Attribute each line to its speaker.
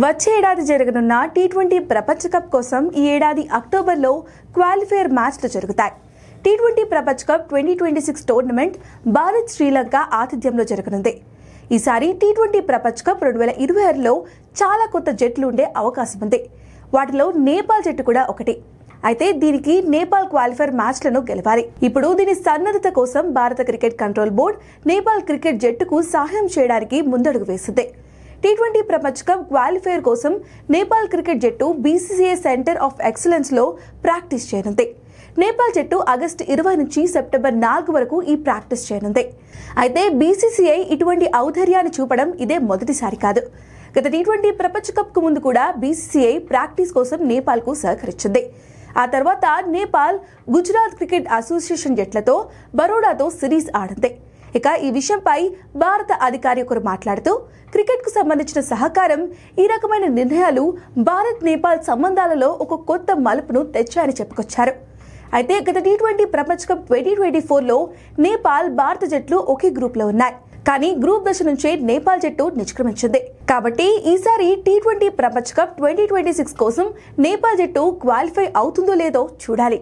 Speaker 1: వచ్చే ఏడాది జరగనున్న టీ20 ప్రపంచ కప్ కోసం ఈ ఏడాది అక్టోబర్లో క్వాలిఫైయర్ మ్యాచ్లు జరుగుతాయి. టీ20 ప్రపంచ కప్ 2026 టోర్నమెంట్ భారత్ శ్రీలంక ఆతిథ్యంలో జరగనుంది. ఈసారి టీ20 ప్రపంచ కప్ 2026లో చాలా కొత్త జట్లు ఉండే అవకాశం ఉంది. వాటిలో నేపాల్ జట్టు కూడా ఒకటి. అయితే దీనికి నేపాల్ క్వాలిఫైర్ మ్యాచ్లను గెలవాలి. ఇప్పుడు దీని సన్నద్ధత కోసం భారత cricket control board Nepal cricket జట్టుకు సహాయం చేయడానికి ముందడుగు వేసింది. టీ20 ప్రపంచ కప్ క్వాలిఫైర్ కోసం నేపాల్ క్రికెట్ జట్టు బీసీసీఐ సెంటర్ ఆఫ్ ఎక్సలెన్స్ లో ప్రాక్టీస్ చేయనుంది. నేపాల్ జట్టు ఆగస్టు 20 నుంచి సెప్టెంబర్ 4 వరకు ఈ ప్రాక్టీస్ చేయనుంది. అయితే బీసీసీఐ ఇటువంటి ఔదార్యాన్ని చూపడం ఇదే మొదటిసారి కాదు. గత టీ20 ప్రపంచ కప్ కు ముందు కూడా బీసీసీఐ ప్రాక్టీస్ కోసం నేపాల్ కు సహకరించింది. ఆ తర్వాత నేపాల్ గుజరాత్ క్రికెట్ అసోసియేషన్ జట్లతో బరోడాతో సిరీస్ ఆడింది. ఇక ఈ విషయంపై భారత అధికారి ఒకరు మాట్లాడుతూ క్రికెట్ కు సంబంధించిన సహకారం, ఈ రకమైన నిర్ణయాలు భారత్ నేపాల్ సంబంధాలలో ఒక కొత్త మలుపును తెచ్చాయని చెప్పుకొచ్చారు. అయితే గత టీ20 ప్రపంచ కప్ 2024లో నేపాల్, భారత జట్లు ఒకే గ్రూప్ లో ఉన్నాయి. కానీ గ్రూప్ దశ నుంచే నేపాల్ జట్టు నిష్క్రమించింది. కాబట్టి ఈసారి టీ20 ప్రపంచ కప్ 2026 కోసం నేపాల్ జట్టు క్వాలిఫై అవుతుందో లేదో చూడాలి.